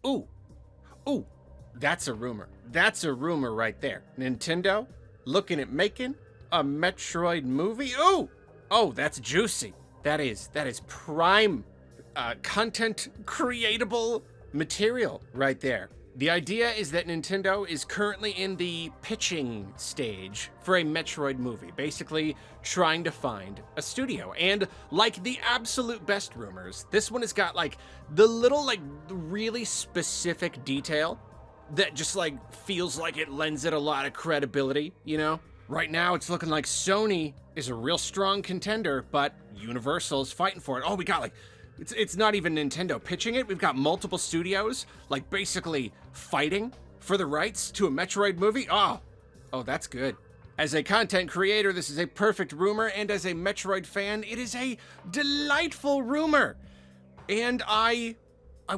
Ooh, ooh, that's a rumor. That's a rumor right there. Nintendo looking at making a Metroid movie. Ooh, oh, that's juicy. That is prime content creatable material right there. The idea is that Nintendo is currently in the pitching stage for a Metroid movie, basically trying to find a studio. And like the absolute best rumors, this one has got like the little like really specific detail that just like feels like it lends it a lot of credibility, you know? Right now it's looking like Sony is a real strong contender, but Universal's fighting for it. Oh, we got like it's not even Nintendo pitching it. We've got multiple studios like basically fighting for the rights to a Metroid movie. Oh, that's good. As a content creator, this is a perfect rumor, and as a Metroid fan, it is a delightful rumor. And I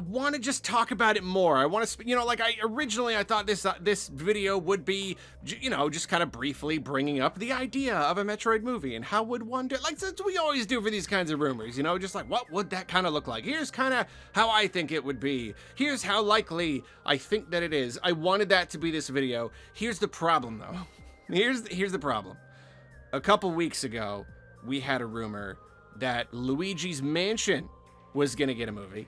want to just talk about it more. I want to, like I thought this video would be, just kind of briefly bringing up the idea of a Metroid movie and how would one do, like that's what we always do for these kinds of rumors, just like what would that kind of look like? Here's kind of how I think it would be. Here's how likely I think that it is. I wanted that to be this video. Here's the problem though. Here's the problem. A couple weeks ago, we had a rumor that Luigi's Mansion was gonna get a movie.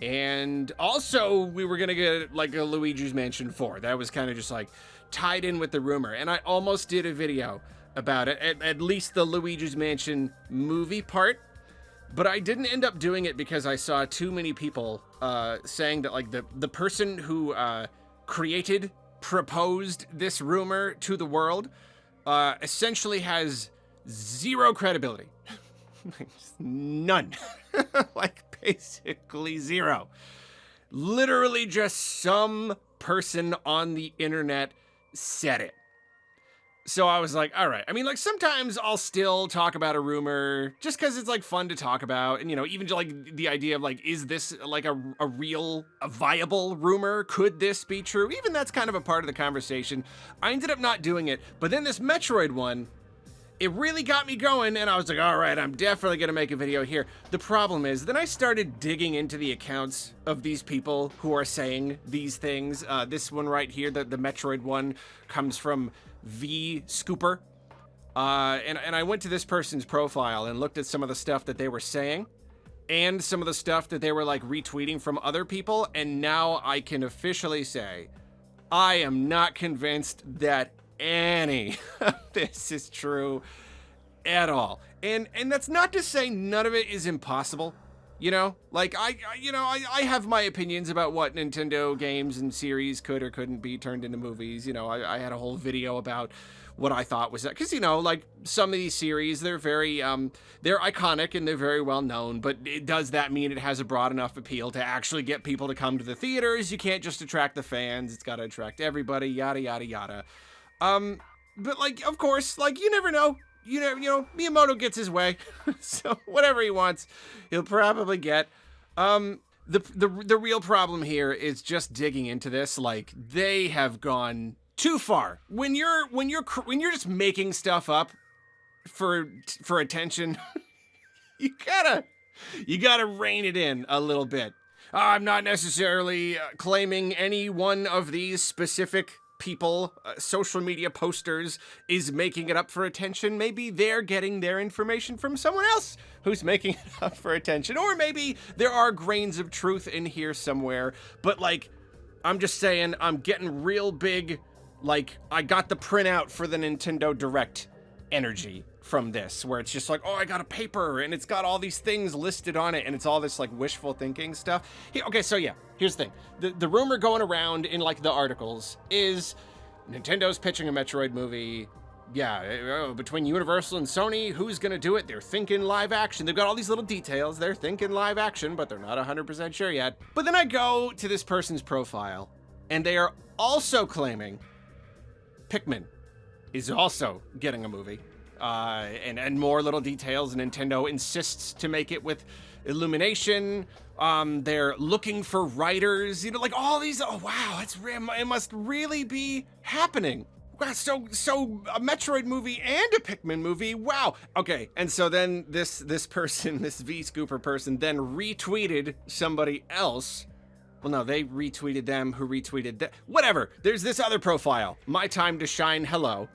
And also, we were gonna get like a Luigi's Mansion 4. That was kind of just like tied in with the rumor. And I almost did a video about it, at least the Luigi's Mansion movie part. But I didn't end up doing it because I saw too many people saying that like the person who proposed this rumor to the world essentially has zero credibility. None. Like basically zero. Literally just some person on the internet said it. So I was like, all right. I mean, like sometimes I'll still talk about a rumor just because it's like fun to talk about. And, even like the idea of like, is this like a viable rumor? Could this be true? Even that's kind of a part of the conversation. I ended up not doing it. But then this Metroid one, it really got me going, and I was like, all right, I'm definitely gonna make a video here. The problem is, then I started digging into the accounts of these people who are saying these things. This one right here, the Metroid one, comes from V Scooper. And I went to this person's profile and looked at some of the stuff that they were saying, and some of the stuff that they were like retweeting from other people, and now I can officially say, I am not convinced that any of this is true at all. And that's not to say none of it is impossible. Like I have my opinions about what Nintendo games and series could or couldn't be turned into movies. I had a whole video about what I thought was that, because like some of these series, they're very they're iconic and they're very well known, but does that mean it has a broad enough appeal to actually get people to come to the theaters? You can't just attract the fans, it's got to attract everybody, yada yada yada. But like, of course, like you never know. Miyamoto gets his way, so whatever he wants, he'll probably get. The real problem here is just digging into this. Like they have gone too far. When you're just making stuff up for attention, you gotta rein it in a little bit. I'm not necessarily claiming any one of these specific people, social media posters, is making it up for attention. Maybe they're getting their information from someone else who's making it up for attention. Or maybe there are grains of truth in here somewhere. But like, I'm just saying, I'm getting real big, like, I got the printout for the Nintendo Direct energy from this, where it's just like, oh, I got a paper and it's got all these things listed on it and it's all this like wishful thinking stuff. Okay, so yeah, here's the thing. The rumor going around in like the articles is Nintendo's pitching a Metroid movie. Yeah, between Universal and Sony, who's gonna do it? They're thinking live action. They've got all these little details. They're thinking live action, but they're not 100% sure yet. But then I go to this person's profile and they are also claiming Pikmin is also getting a movie. And more little details. Nintendo insists to make it with Illumination. They're looking for writers, like all these. Oh wow, it must really be happening. Wow, so a Metroid movie and a Pikmin movie. Wow. Okay, and so then this person, this V Scooper person, then retweeted somebody else Well, no, they retweeted them, who retweeted that. Whatever. There's this other profile, My Time to Shine Hello,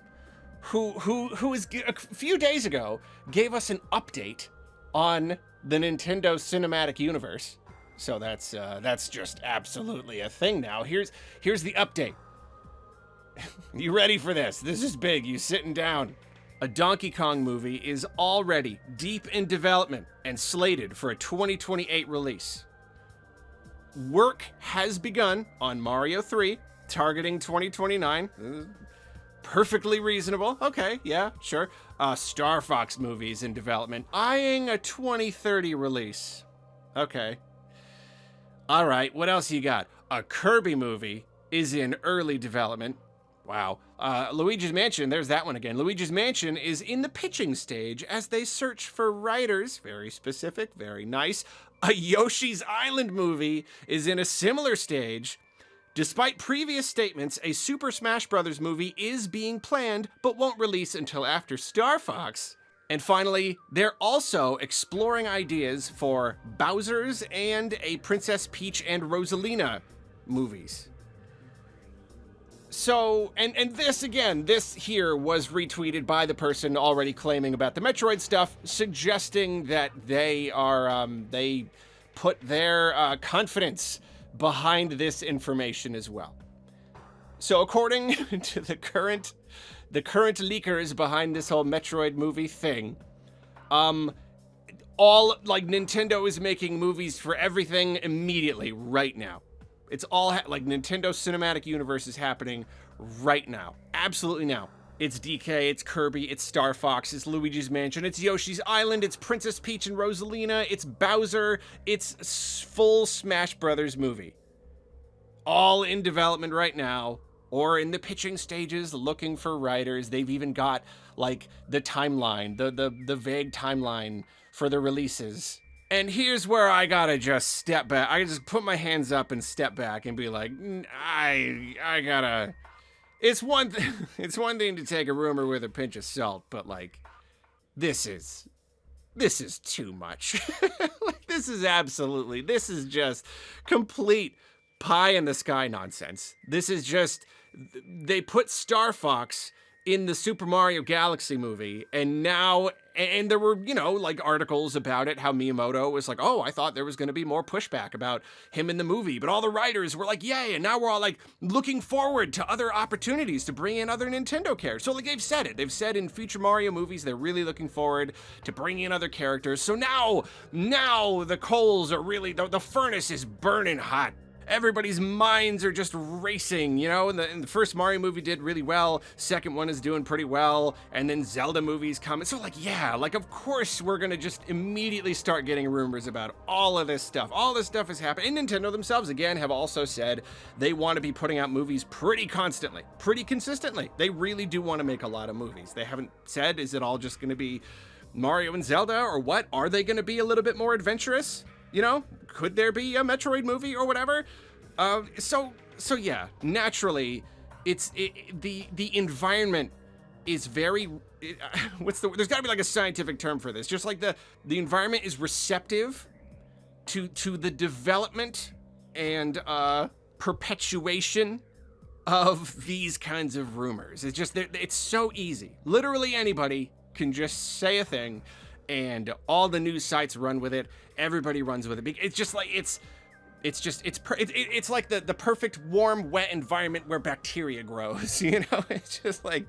who is a few days ago gave us an update on the Nintendo Cinematic Universe. So that's just absolutely a thing now. Here's the update. You ready for this? This is big. You sitting down. A Donkey Kong movie is already deep in development and slated for a 2028 release. Work has begun on Mario 3, targeting 2029. Perfectly reasonable. Okay, yeah, sure. Star Fox movies in development, eyeing a 2030 release. Okay. All right, what else you got? A Kirby movie is in early development. Wow. Luigi's Mansion, there's that one again. Luigi's Mansion is in the pitching stage as they search for writers. Very specific, very nice. A Yoshi's Island movie is in a similar stage. Despite previous statements, a Super Smash Bros. Movie is being planned, but won't release until after Star Fox. And finally, they're also exploring ideas for Bowser's and a Princess Peach and Rosalina movies. So, and this again, this here was retweeted by the person already claiming about the Metroid stuff, suggesting that they are, they put their confidence behind this information as well. So according to the current leakers behind this whole Metroid movie thing, all, like, Nintendo is making movies for everything immediately right now. It's all like Nintendo Cinematic Universe is happening right now. Absolutely now. It's DK, it's Kirby, it's Star Fox, it's Luigi's Mansion, it's Yoshi's Island, it's Princess Peach and Rosalina, it's Bowser, it's full Smash Brothers movie. All in development right now, or in the pitching stages, looking for writers. They've even got, like, the timeline, the vague timeline for the releases. And here's where I gotta just step back. I just put my hands up and step back and be like, I gotta. It's one thing to take a rumor with a pinch of salt, but, like, this is too much. Like, this is just complete pie in the sky nonsense. This is just, they put Star Fox in the Super Mario Galaxy movie, and there were, like, articles about it, how Miyamoto was like, oh, I thought there was going to be more pushback about him in the movie, but all the writers were like, yay, and now we're all, like, looking forward to other opportunities to bring in other Nintendo characters. So, like, they've said in future Mario movies, they're really looking forward to bringing in other characters. So now the coals are really, the furnace is burning hot. Everybody's minds are just racing, and the first Mario movie did really well, second one is doing pretty well, and then Zelda movies come. So, like, yeah, like, of course we're gonna just immediately start getting rumors about all of this stuff. All this stuff is happening. And Nintendo themselves, again, have also said they want to be putting out movies pretty constantly, pretty consistently. They really do want to make a lot of movies. They haven't said, is it all just gonna be Mario and Zelda, or what? Are they gonna be a little bit more adventurous? Could there be a Metroid movie or whatever? So yeah, naturally, the environment is very, there's gotta be, like, a scientific term for this. Just like the environment is receptive to the development and, perpetuation of these kinds of rumors. It's just, it's so easy. Literally anybody can just say a thing, and all the news sites run with it. Everybody runs with it. It's just like, it's like the perfect warm, wet environment where bacteria grows. It's just like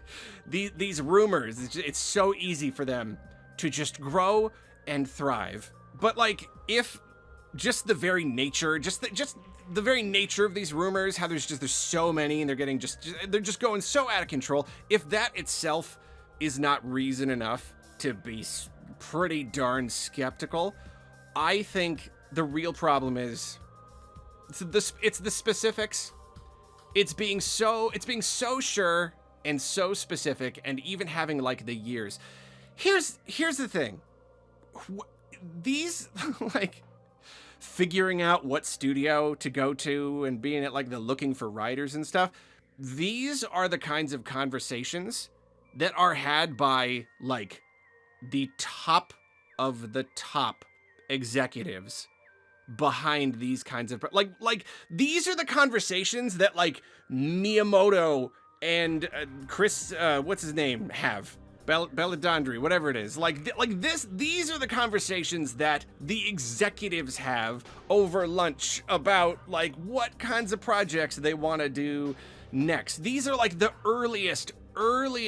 these rumors. It's so easy for them to just grow and thrive. But, like, if just the very nature, the very nature of these rumors, how there's so many, and they're just going so out of control. If that itself is not reason enough to be pretty darn skeptical, I think the real problem is it's the specifics. It's being so sure and so specific, and even having, like, the years. Here's the thing. These, like, figuring out what studio to go to and being at, like, the looking for writers and stuff, these are the kinds of conversations that are had by, like, the top of the top executives behind these kinds of like these are the conversations that like Miyamoto and Chris what's his name have Belladondri, whatever it is. These are the conversations that the executives have over lunch about like what kinds of projects they want to do next. These are like the earliest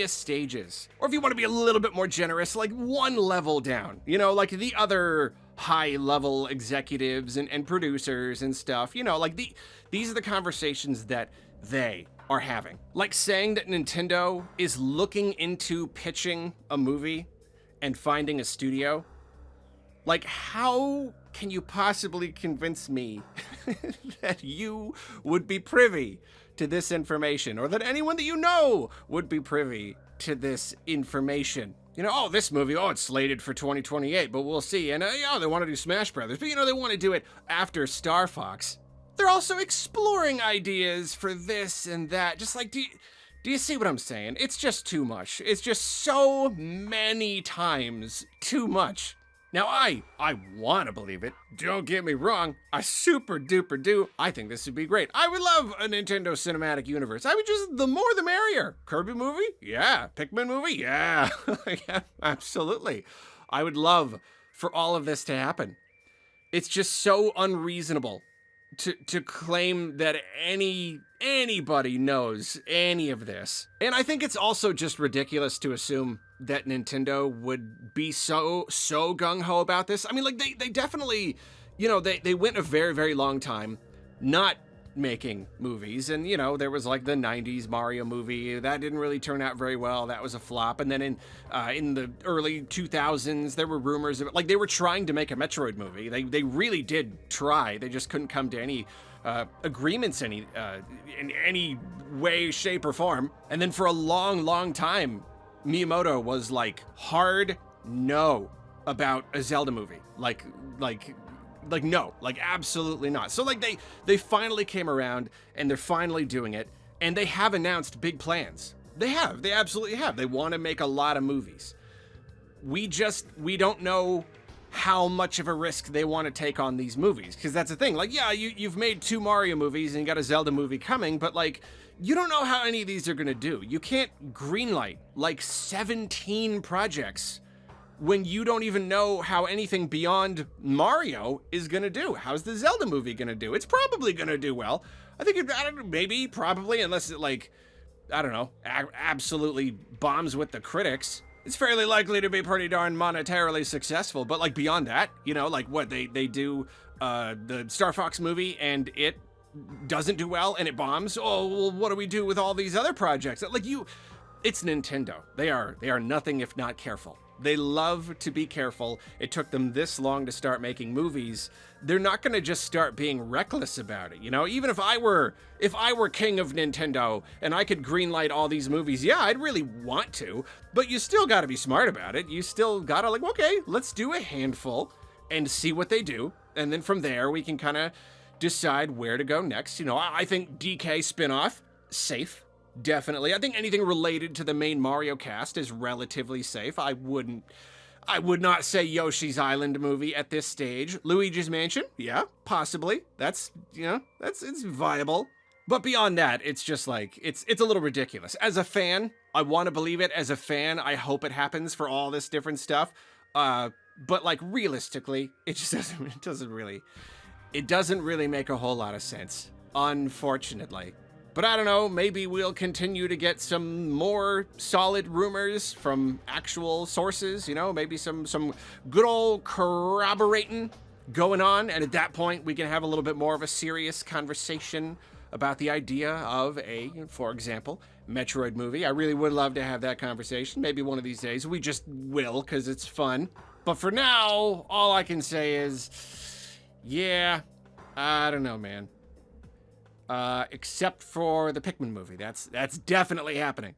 stages. Or if you want to be a little bit more generous, like one level down, you know, like the other high level executives and producers and stuff, you know, like these are the conversations that they are having. Like saying that Nintendo is looking into pitching a movie and finding a studio. Like, how can you possibly convince me that you would be privy to this information, or that anyone that you know would be privy to this information? You know, oh, this movie, oh, it's slated for 2028, but we'll see. And, they want to do Smash Brothers, but, you know, they want to do it after Star Fox. They're also exploring ideas for this and that. Just like, do you see what I'm saying? It's just too much. It's just so many times too much. Now, I want to believe it. Don't get me wrong. I super duper do. I think this would be great. I would love a Nintendo Cinematic Universe. I would just, the more the merrier. Kirby movie? Yeah. Pikmin movie? Yeah. Yeah, absolutely. I would love for all of this to happen. It's just so unreasonable to claim that anybody knows any of this. And I think it's also just ridiculous to assume that Nintendo would be so gung-ho about this. I mean, like, they definitely, you know, they went a very, very long time not making movies. And, you know, there was like the 90s Mario movie. That didn't really turn out very well. That was a flop. And then in the early 2000s, there were rumors of it. Like, they were trying to make a Metroid movie. They really did try. They just couldn't come to any agreements in any way, shape, or form. And then for a long, long time, Miyamoto was like hard no about a Zelda movie. Like no, like absolutely not. So like they finally came around and they're finally doing it, and they have announced big plans. They absolutely have. They want to make a lot of movies. We don't know how much of a risk they want to take on these movies, because that's the thing. Like, yeah, you've made 2 Mario movies and you got a Zelda movie coming, but like, you don't know how any of these are gonna do. You can't greenlight like 17 projects when you don't even know how anything beyond Mario is gonna do. How's the Zelda movie gonna do? It's probably gonna do well. I think maybe, probably, unless it like, I don't know, absolutely bombs with the critics. It's fairly likely to be pretty darn monetarily successful. But like beyond that, you know, like what they do the Star Fox movie and it doesn't do well and it bombs. Oh, well, what do we do with all these other projects? Like it's Nintendo. They are nothing if not careful. They love to be careful. It took them this long to start making movies. They're not going to just start being reckless about it. You know, even if I were king of Nintendo and I could greenlight all these movies, yeah, I'd really want to, but you still got to be smart about it. You still got to like, okay, let's do a handful and see what they do. And then from there, we can kind of decide where to go next. You know, I think DK spinoff, safe. Definitely. I think anything related to the main Mario cast is relatively safe. I would not say Yoshi's Island movie at this stage. Luigi's Mansion? Yeah, possibly. That's, you know, it's viable. But beyond that, it's just like, it's a little ridiculous. As a fan, I want to believe it. As a fan, I hope it happens for all this different stuff. But like realistically, it just doesn't really make a whole lot of sense, unfortunately. But I don't know, maybe we'll continue to get some more solid rumors from actual sources, you know, maybe some good old corroborating going on. And at that point, we can have a little bit more of a serious conversation about the idea of for example, Metroid movie. I really would love to have that conversation. Maybe one of these days. We just will, because it's fun. But for now, all I can say is, yeah, I don't know, man. Except for the Pikmin movie. That's definitely happening.